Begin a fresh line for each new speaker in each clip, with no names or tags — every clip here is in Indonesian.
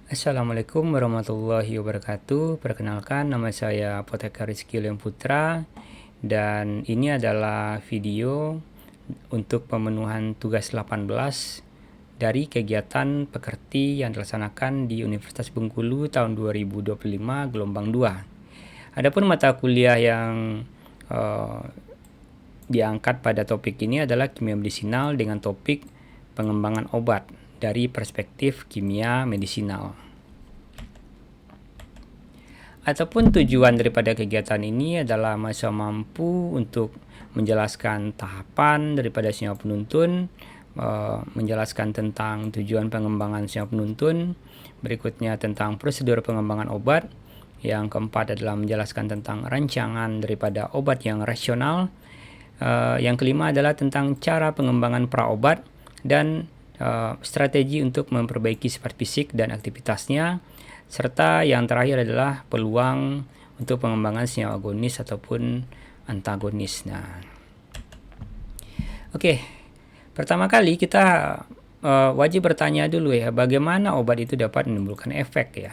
Assalamualaikum warahmatullahi wabarakatuh. Perkenalkan, nama saya Apoteker Rizky Leon Putra, dan ini adalah video untuk pemenuhan tugas 18 dari kegiatan pekerti yang dilaksanakan di Universitas Bengkulu tahun 2025 gelombang 2. Adapun mata kuliah yang diangkat pada topik ini adalah kimia medisinal dengan topik pengembangan obat dari perspektif kimia medisinal. Ataupun tujuan daripada kegiatan ini adalah mahasiswa mampu untuk menjelaskan tahapan daripada senyawa penuntun, menjelaskan tentang tujuan pengembangan senyawa penuntun, berikutnya tentang prosedur pengembangan obat, yang keempat adalah menjelaskan tentang rancangan daripada obat yang rasional, yang kelima adalah tentang cara pengembangan praobat dan strategi untuk memperbaiki sifat fisik dan aktivitasnya, serta yang terakhir adalah peluang untuk pengembangan senyawa agonis ataupun antagonis. Pertama kali kita wajib bertanya dulu ya, bagaimana obat itu dapat menimbulkan efek ya.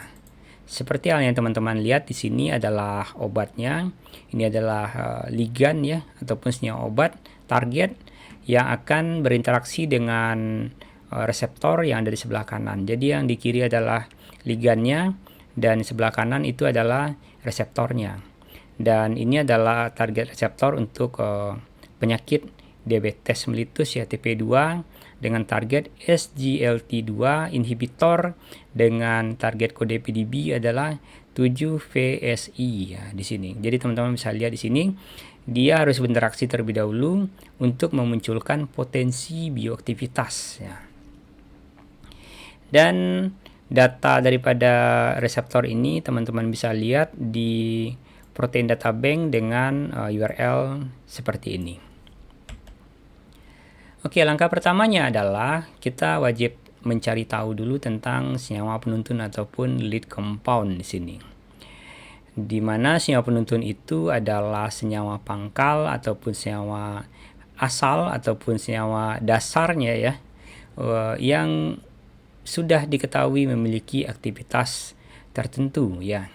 Seperti hal yang teman-teman lihat di sini adalah obatnya. Ini adalah ligan ya, ataupun senyawa obat target yang akan berinteraksi dengan reseptor yang ada di sebelah kanan. Jadi yang di kiri adalah ligannya dan sebelah kanan itu adalah reseptornya. Dan ini adalah target reseptor untuk penyakit diabetes mellitus ya, TP2, dengan target SGLT2 inhibitor dengan target kode PDB adalah 7-VSI ya di sini. Jadi teman-teman bisa lihat di sini dia harus berinteraksi terlebih dahulu untuk memunculkan potensi bioaktivitas ya. Dan data daripada reseptor ini teman-teman bisa lihat di Protein Data Bank dengan URL seperti ini. Oke, langkah pertamanya adalah kita wajib mencari tahu dulu tentang senyawa penuntun ataupun lead compound di sini. Di mana senyawa penuntun itu adalah senyawa pangkal ataupun senyawa asal ataupun senyawa dasarnya ya, yang sudah diketahui memiliki aktivitas tertentu ya.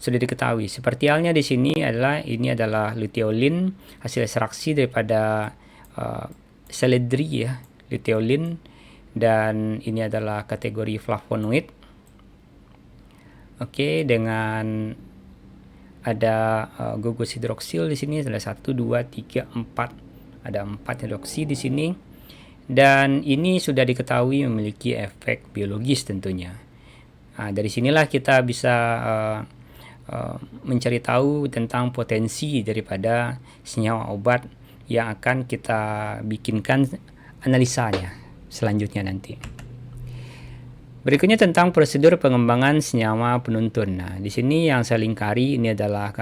Sudah diketahui. Seperti halnya di sini ini adalah luteolin, hasil ekstraksi daripada seledri ya, luteolin, dan ini adalah kategori flavonoid. Oke, dengan ada gugus hidroksil di sini, ada 1 2 3 4. Ada 4 hidroksi di sini. Dan ini sudah diketahui memiliki efek biologis tentunya. Dari sinilah kita bisa mencari tahu tentang potensi daripada senyawa obat yang akan kita bikinkan analisanya selanjutnya nanti. Berikutnya tentang prosedur pengembangan senyawa penuntun. Di sini yang saya lingkari ini adalah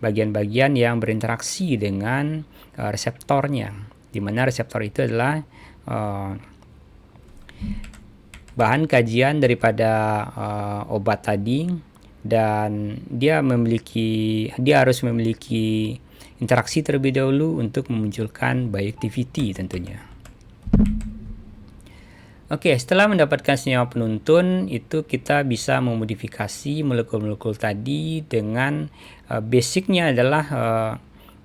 bagian-bagian yang berinteraksi dengan reseptornya, di mana reseptor itu adalah bahan kajian daripada obat tadi, dan dia harus memiliki interaksi terlebih dahulu untuk memunculkan bioactivity tentunya. Oke, setelah mendapatkan senyawa penuntun itu kita bisa memodifikasi molekul-molekul tadi dengan basicnya adalah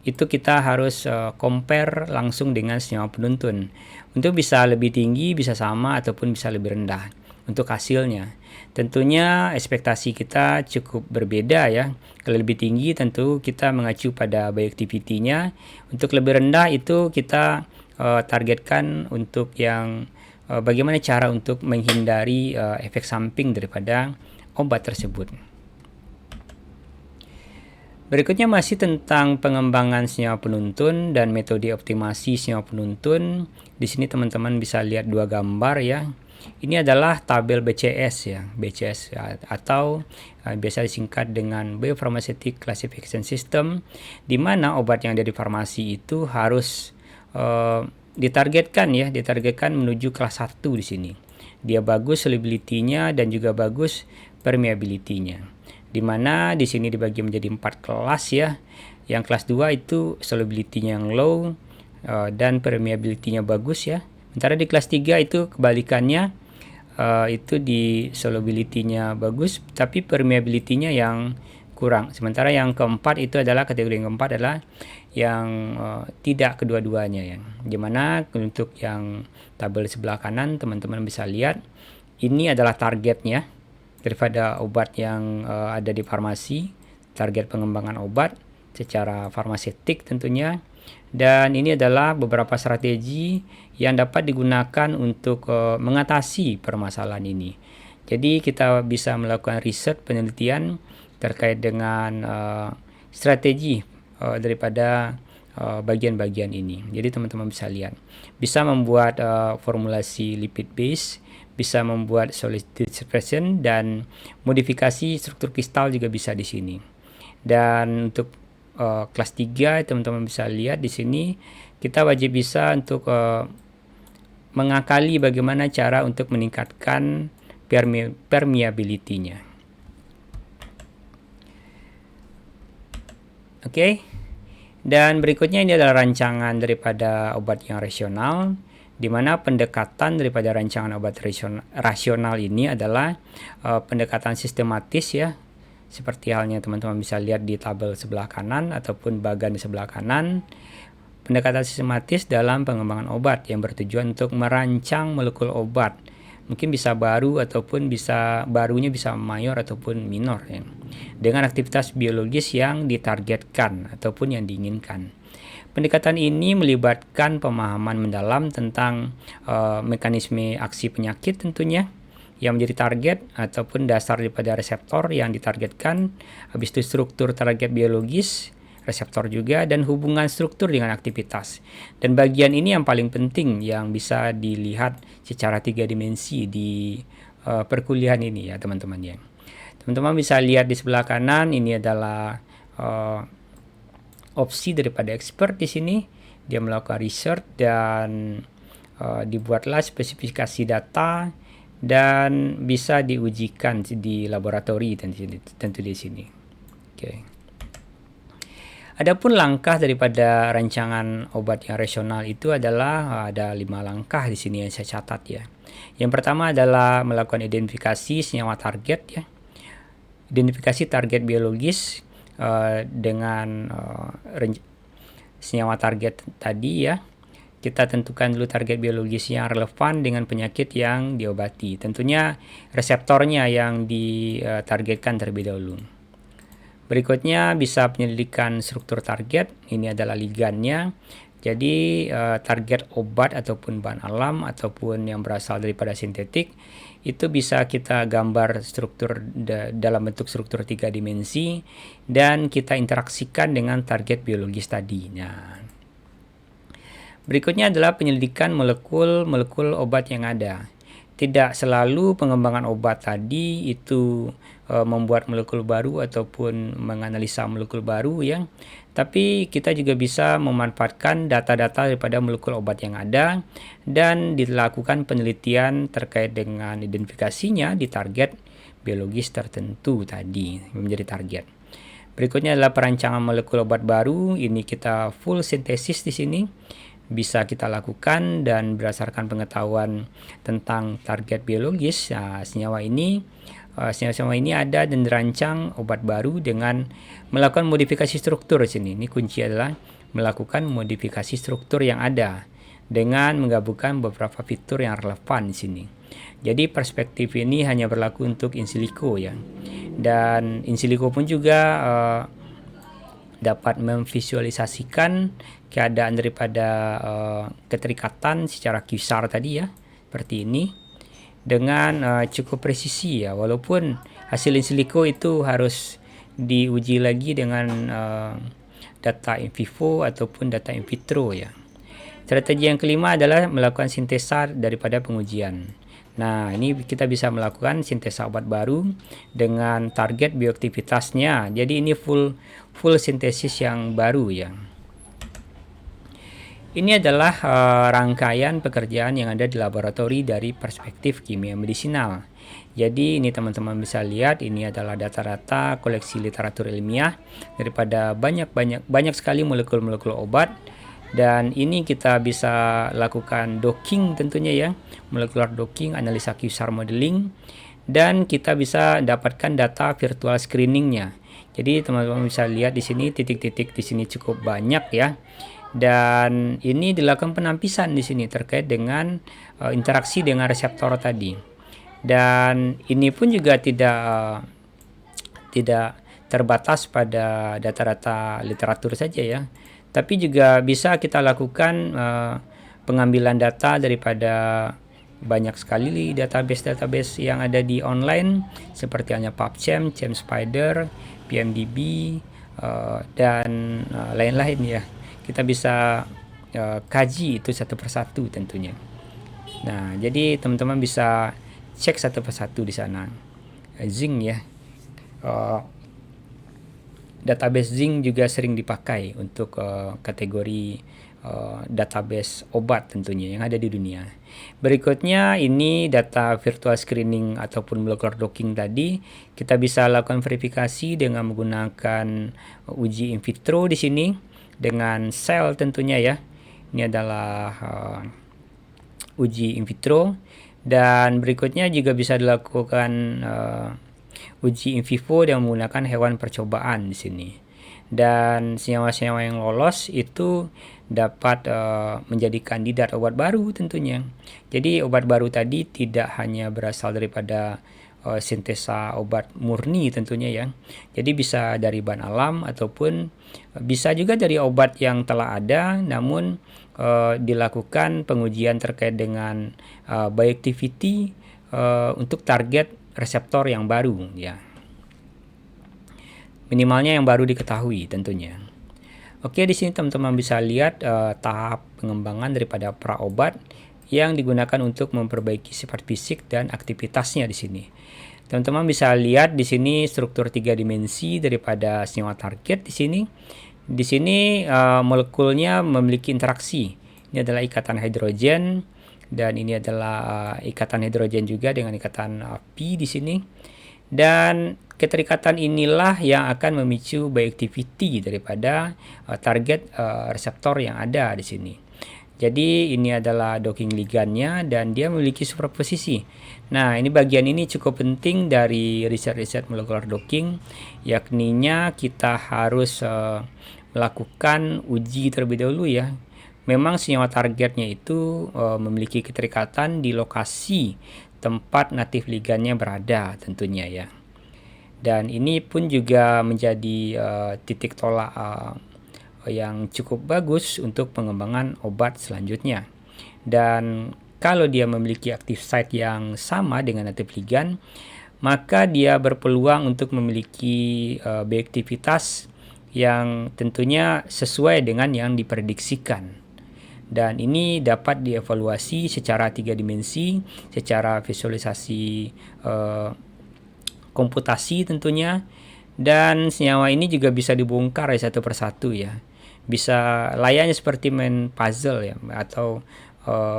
itu kita harus compare langsung dengan senyawa penuntun. Untuk bisa lebih tinggi, bisa sama, ataupun bisa lebih rendah untuk hasilnya. Tentunya ekspektasi kita cukup berbeda ya. Kalau lebih tinggi tentu kita mengacu pada bioactivity-nya. Untuk lebih rendah itu kita targetkan untuk yang bagaimana cara untuk menghindari efek samping daripada obat tersebut. Berikutnya masih tentang pengembangan senyawa penuntun dan metode optimasi senyawa penuntun. Di sini teman-teman bisa lihat dua gambar ya. Ini adalah tabel BCS ya, BCS atau biasa disingkat dengan Biopharmaceutical Classification System, di mana obat yang ada di farmasi itu harus ditargetkan menuju kelas 1 di sini. Dia bagus solubility-nya dan juga bagus permeability-nya. Di mana di sini dibagi menjadi 4 kelas ya. Yang kelas 2 itu solubility-nya yang low dan permeability-nya bagus ya. Sementara di kelas 3 itu kebalikannya, itu di solubility-nya bagus, tapi permeability-nya yang kurang. Sementara yang keempat itu adalah kategori yang keempat adalah yang tidak kedua-duanya ya. Dimana untuk yang tabel sebelah kanan teman-teman bisa lihat ini adalah targetnya daripada obat yang ada di farmasi, target pengembangan obat secara farmaseutik tentunya. Dan ini adalah beberapa strategi yang dapat digunakan untuk mengatasi permasalahan ini. Jadi kita bisa melakukan riset penelitian terkait dengan strategi daripada bagian-bagian ini. Jadi teman-teman bisa lihat, bisa membuat formulasi lipid base, bisa membuat solid dispersion, dan modifikasi struktur kristal juga bisa di sini. Dan untuk kelas 3 teman-teman bisa lihat di sini kita wajib bisa untuk mengakali bagaimana cara untuk meningkatkan permeability-nya. Oke. Dan berikutnya ini adalah rancangan daripada obat yang rasional, di mana pendekatan daripada rancangan obat rasional ini adalah pendekatan sistematis ya. Seperti halnya teman-teman bisa lihat di tabel sebelah kanan ataupun bagan di sebelah kanan. Pendekatan sistematis dalam pengembangan obat yang bertujuan untuk merancang molekul obat. Mungkin bisa baru ataupun barunya bisa mayor ataupun minor ya. Dengan aktivitas biologis yang ditargetkan ataupun yang diinginkan. Pendekatan ini melibatkan pemahaman mendalam tentang mekanisme aksi penyakit tentunya yang menjadi target ataupun dasar daripada reseptor yang ditargetkan, habis itu struktur target biologis, reseptor juga, dan hubungan struktur dengan aktivitas. Dan bagian ini yang paling penting yang bisa dilihat secara 3 dimensi di perkuliahan ini ya teman-teman ya. Teman-teman bisa lihat di sebelah kanan ini adalah opsi daripada expert di sini. Dia melakukan research dan dibuatlah spesifikasi data dan bisa diujikan di laboratori tentu di sini. Oke. Adapun langkah daripada rancangan obat yang rasional itu adalah ada 5 langkah di sini yang saya catat ya. Yang pertama adalah melakukan identifikasi senyawa target ya. Identifikasi target biologis dengan senyawa target tadi ya. Kita tentukan dulu target biologis yang relevan dengan penyakit yang diobati. Tentunya reseptornya yang ditargetkan terlebih dahulu. Berikutnya bisa penyelidikan struktur target. Ini adalah ligannya. Jadi target obat ataupun bahan alam ataupun yang berasal daripada sintetik itu bisa kita gambar struktur dalam bentuk struktur 3 dimensi dan kita interaksikan dengan target biologis tadi. Nah, berikutnya adalah penyelidikan molekul obat yang ada. Tidak selalu pengembangan obat tadi itu membuat molekul baru ataupun menganalisa molekul baru ya. Tapi kita juga bisa memanfaatkan data-data daripada molekul obat yang ada dan dilakukan penelitian terkait dengan identifikasinya di target biologis tertentu tadi menjadi target. Berikutnya adalah perancangan molekul obat baru. Ini kita full sintesis di sini. Bisa kita lakukan dan berdasarkan pengetahuan tentang target biologis senyawa ini ada dan dirancang obat baru dengan melakukan modifikasi struktur di sini. Ini kunci adalah melakukan modifikasi struktur yang ada dengan menggabungkan beberapa fitur yang relevan di sini. Jadi perspektif ini hanya berlaku untuk in silico ya. Dan in silico pun juga dapat memvisualisasikan keadaan daripada keterikatan secara QSAR tadi ya, seperti ini dengan cukup presisi ya, walaupun hasil in silico itu harus diuji lagi dengan data in vivo ataupun data in vitro ya. Strategi yang kelima adalah melakukan sintesa daripada pengujian. Nah, ini kita bisa melakukan sintesa obat baru dengan target bioaktivitasnya. Jadi ini full sintesis yang baru ya. Ini adalah rangkaian pekerjaan yang ada di laboratori dari perspektif kimia medisinal. Jadi ini teman-teman bisa lihat, ini adalah data-data koleksi literatur ilmiah daripada banyak sekali molekul-molekul obat Dan ini kita bisa lakukan docking tentunya ya, molecular docking, analisa QSAR modeling, dan kita bisa dapatkan data virtual screeningnya. Jadi teman-teman bisa lihat di sini titik-titik di sini cukup banyak ya. Dan ini dilakukan penampisan di sini terkait dengan interaksi dengan reseptor tadi. Dan ini pun juga tidak terbatas pada data-data literatur saja ya, tapi juga bisa kita lakukan pengambilan data daripada banyak sekali database yang ada di online seperti halnya PubChem, ChemSpider, PMDB, dan lain-lain ya. Kita bisa kaji itu satu persatu tentunya. Nah, jadi teman-teman bisa cek satu persatu di sana. Zinc ya. Database Zinc juga sering dipakai untuk kategori database obat tentunya yang ada di dunia. Berikutnya ini data virtual screening ataupun molecular docking tadi, kita bisa lakukan verifikasi dengan menggunakan uji in vitro di sini dengan sel tentunya ya. Ini adalah uji in vitro, dan berikutnya juga bisa dilakukan uji in vivo dengan menggunakan hewan percobaan di sini. Dan senyawa-senyawa yang lolos itu dapat menjadi kandidat obat baru tentunya. Jadi obat baru tadi tidak hanya berasal daripada sintesa obat murni tentunya ya. Jadi bisa dari bahan alam ataupun bisa juga dari obat yang telah ada, namun dilakukan pengujian terkait dengan bioactivity untuk target reseptor yang baru ya. Minimalnya yang baru diketahui tentunya. Oke, di sini teman-teman bisa lihat tahap pengembangan daripada praobat yang digunakan untuk memperbaiki sifat fisik dan aktivitasnya di sini. Teman-teman bisa lihat di sini struktur 3 dimensi daripada senyawa target di sini. Di sini molekulnya memiliki interaksi. Ini adalah ikatan hidrogen, dan ini adalah ikatan hidrogen juga dengan ikatan Pi di sini. Dan keterikatan inilah yang akan memicu bioactivity daripada target reseptor yang ada di sini. Jadi ini adalah docking ligandnya dan dia memiliki superposisi. Nah, ini bagian ini cukup penting dari riset-riset molecular docking, yakninya kita harus melakukan uji terlebih dahulu ya. Memang senyawa targetnya itu memiliki keterikatan di lokasi tempat natif ligandnya berada tentunya ya. Dan ini pun juga menjadi titik tolak yang cukup bagus untuk pengembangan obat selanjutnya. Dan kalau dia memiliki active site yang sama dengan native ligand, maka dia berpeluang untuk memiliki bioaktivitas yang tentunya sesuai dengan yang diprediksikan. Dan ini dapat dievaluasi secara 3 dimensi, secara visualisasi komputasi tentunya. Dan senyawa ini juga bisa dibongkar satu persatu ya. Bisa layaknya seperti main puzzle ya, atau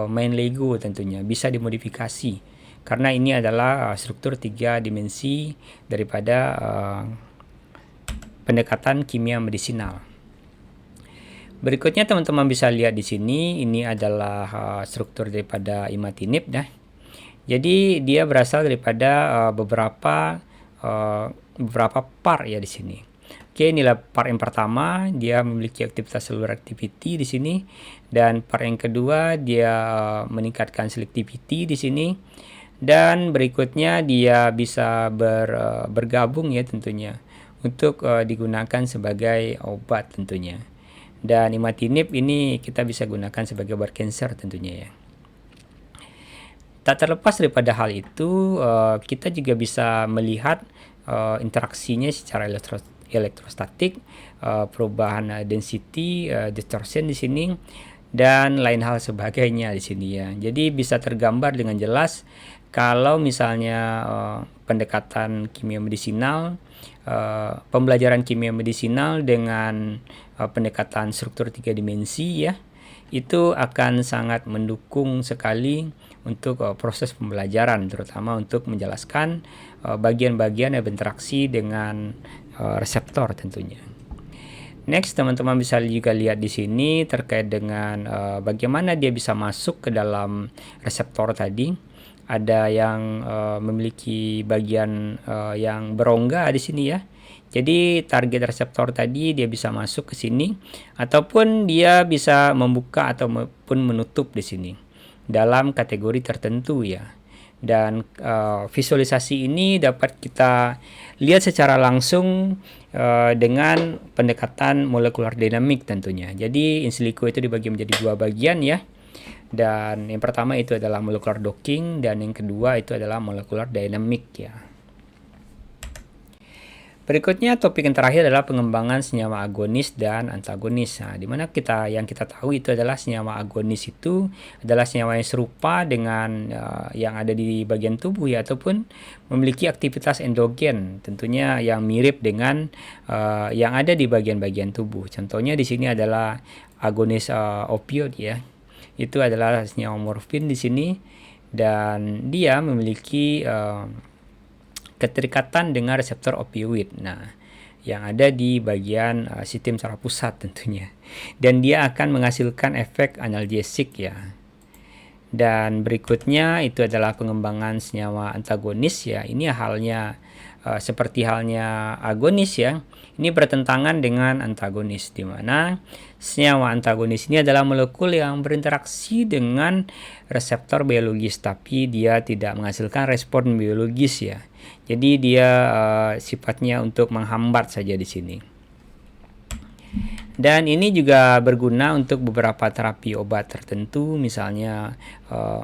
main Lego tentunya, bisa dimodifikasi. Karena ini adalah struktur 3 dimensi daripada pendekatan kimia medisinal. Berikutnya teman-teman bisa lihat di sini, ini adalah struktur daripada imatinib dah. Jadi dia berasal daripada beberapa part ya di sini. Oke, inilah part yang pertama, dia memiliki aktivitas cellular activity di sini, dan part yang kedua dia meningkatkan selectivity di sini, dan berikutnya dia bisa bergabung ya tentunya untuk digunakan sebagai obat tentunya. Dan imatinib ini kita bisa gunakan sebagai obat kanker tentunya ya. Tak terlepas daripada hal itu, kita juga bisa melihat interaksinya secara elektrostatik, perubahan density, distortion di sini, dan lain hal sebagainya di sini ya. Jadi bisa tergambar dengan jelas kalau misalnya pendekatan kimia medisinal, pembelajaran kimia medisinal dengan pendekatan struktur 3 dimensi ya, itu akan sangat mendukung sekali untuk proses pembelajaran, terutama untuk menjelaskan bagian-bagian yang berinteraksi dengan reseptor tentunya. Next, teman-teman bisa juga lihat di sini terkait dengan bagaimana dia bisa masuk ke dalam reseptor tadi. Ada yang memiliki bagian yang berongga di sini ya. Jadi target reseptor tadi dia bisa masuk ke sini ataupun dia bisa membuka ataupun menutup di sini dalam kategori tertentu ya. Dan visualisasi ini dapat kita lihat secara langsung dengan pendekatan molekular dinamik tentunya. Jadi in silico itu dibagi menjadi dua bagian ya. Dan yang pertama itu adalah molekular docking dan yang kedua itu adalah molekular dynamic ya. Berikutnya topik yang terakhir adalah pengembangan senyawa agonis dan antagonis. Nah, di mana yang kita tahu itu adalah senyawa agonis itu adalah senyawa yang serupa dengan yang ada di bagian tubuh ya, ataupun memiliki aktivitas endogen tentunya yang mirip dengan yang ada di bagian-bagian tubuh. Contohnya di sini adalah agonis opioid ya. Itu adalah senyawa morfin di sini dan dia memiliki keterikatan dengan reseptor opioid. Nah, yang ada di bagian sistem saraf pusat tentunya. Dan dia akan menghasilkan efek analgesik ya. Dan berikutnya itu adalah pengembangan senyawa antagonis ya. Ini halnya seperti halnya agonis ya. Ini bertentangan dengan antagonis, di mana senyawa antagonis ini adalah molekul yang berinteraksi dengan reseptor biologis, tapi dia tidak menghasilkan respon biologis ya. Jadi dia sifatnya untuk menghambat saja di sini. Dan ini juga berguna untuk beberapa terapi obat tertentu, misalnya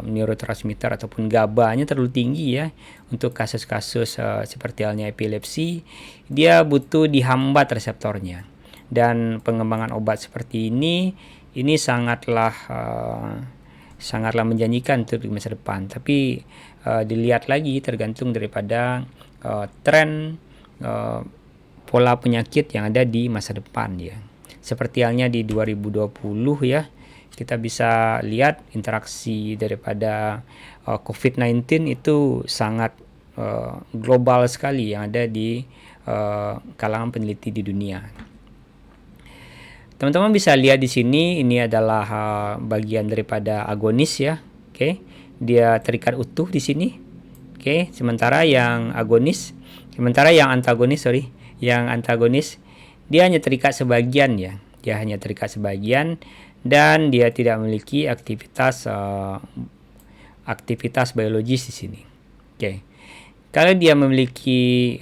neurotransmitter ataupun GABA-nya terlalu tinggi ya. Untuk kasus-kasus seperti halnya epilepsi, dia butuh dihambat reseptornya. Dan pengembangan obat seperti ini sangatlah menjanjikan untuk di masa depan. Tapi dilihat lagi tergantung daripada tren pola penyakit yang ada di masa depan ya. Seperti halnya di 2020 ya, kita bisa lihat interaksi daripada COVID-19 itu sangat global sekali yang ada di kalangan peneliti di dunia. Teman-teman bisa lihat di sini, ini adalah bagian daripada agonis ya. Oke, dia terikat utuh di sini. Oke, sementara yang antagonis dia hanya terikat sebagian ya. Dia hanya terikat sebagian dan dia tidak memiliki aktivitas biologis di sini. Oke. Kalau dia memiliki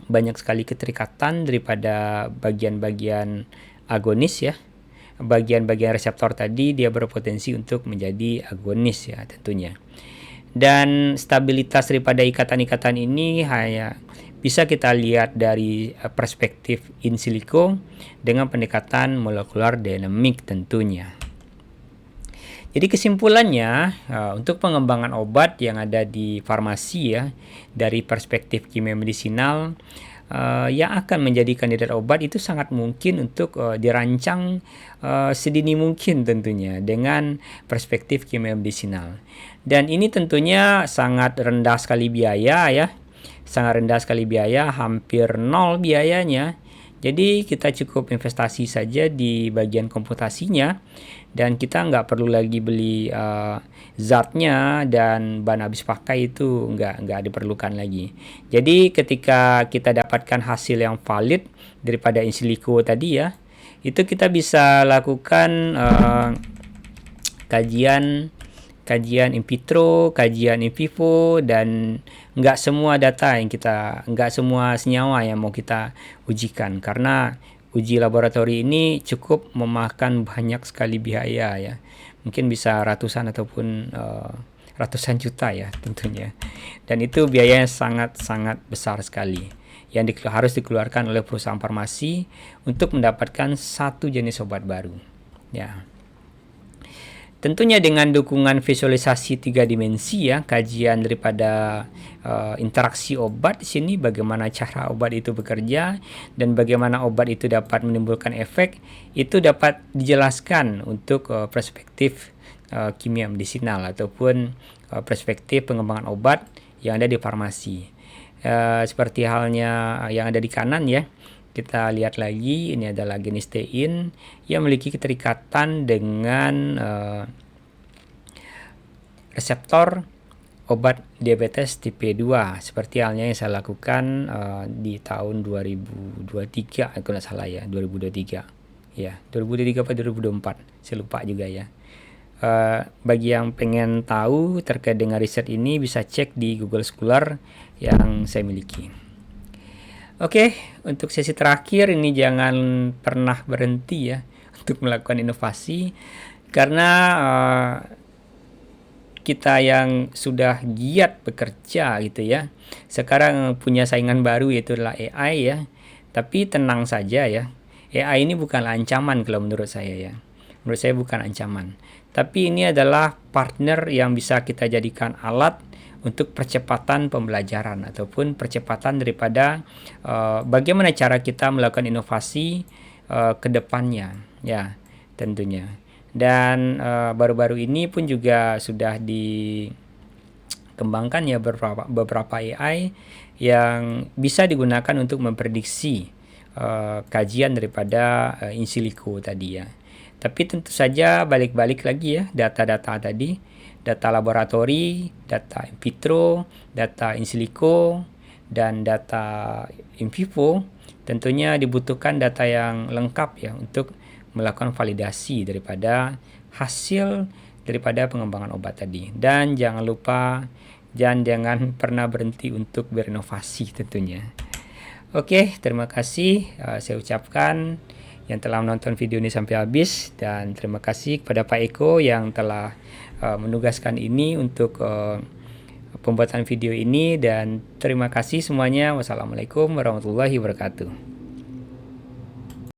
banyak sekali keterikatan daripada bagian-bagian agonis ya. Bagian-bagian reseptor tadi dia berpotensi untuk menjadi agonis ya tentunya. Dan stabilitas daripada ikatan-ikatan ini hanya bisa kita lihat dari perspektif in silico dengan pendekatan molekular dinamik tentunya. Jadi kesimpulannya, untuk pengembangan obat yang ada di farmasi ya, dari perspektif kimia medisinal, yang akan menjadi kandidat obat itu sangat mungkin untuk dirancang sedini mungkin tentunya dengan perspektif kimia medisinal. Dan ini tentunya sangat rendah sekali biaya ya. Hampir nol biayanya. Jadi kita cukup investasi saja di bagian komputasinya dan kita nggak perlu lagi beli zatnya dan bahan habis pakai itu nggak diperlukan lagi. Jadi ketika kita dapatkan hasil yang valid daripada in silico tadi ya, itu kita bisa lakukan kajian in vitro, kajian in vivo, dan nggak semua senyawa yang mau kita ujikan, karena uji laboratori ini cukup memakan banyak sekali biaya ya, mungkin bisa ratusan ataupun ratusan juta ya tentunya, dan itu biayanya sangat besar sekali yang harus dikeluarkan oleh perusahaan farmasi untuk mendapatkan satu jenis obat baru ya. Tentunya dengan dukungan visualisasi 3 dimensi ya, kajian daripada interaksi obat di sini, bagaimana cara obat itu bekerja dan bagaimana obat itu dapat menimbulkan efek, itu dapat dijelaskan untuk perspektif kimia medisinal ataupun perspektif pengembangan obat yang ada di farmasi. Seperti halnya yang ada di kanan ya. kita lihat lagi, ini adalah genistein yang memiliki keterikatan dengan reseptor obat diabetes tipe 2 seperti halnya yang saya lakukan di tahun 2023 kalau nggak salah ya, 2023 ya, 2023 atau 2024 saya lupa juga ya. Bagi yang pengen tahu terkait dengan riset ini bisa cek di Google Scholar yang saya miliki. Oke, untuk sesi terakhir ini jangan pernah berhenti ya untuk melakukan inovasi, karena kita yang sudah giat bekerja gitu ya, sekarang punya saingan baru yaitu adalah AI ya. Tapi tenang saja ya, AI ini bukan ancaman kalau menurut saya ya. Menurut saya bukan ancaman. Tapi ini adalah partner yang bisa kita jadikan alat untuk percepatan pembelajaran ataupun percepatan daripada bagaimana cara kita melakukan inovasi ke depannya ya tentunya. Dan baru-baru ini pun juga sudah dikembangkan ya beberapa AI yang bisa digunakan untuk memprediksi kajian daripada in silico tadi ya. Tapi tentu saja balik-balik lagi ya, data-data tadi, data laboratori, data in vitro, data in silico, dan data in vivo, tentunya dibutuhkan data yang lengkap ya untuk melakukan validasi daripada hasil daripada pengembangan obat tadi. Dan jangan lupa, jangan pernah berhenti untuk berinovasi tentunya. Oke, terima kasih saya ucapkan yang telah menonton video ini sampai habis, dan terima kasih kepada Pak Eko yang telah menugaskan ini untuk pembuatan video ini, dan terima kasih semuanya. Wassalamualaikum warahmatullahi wabarakatuh.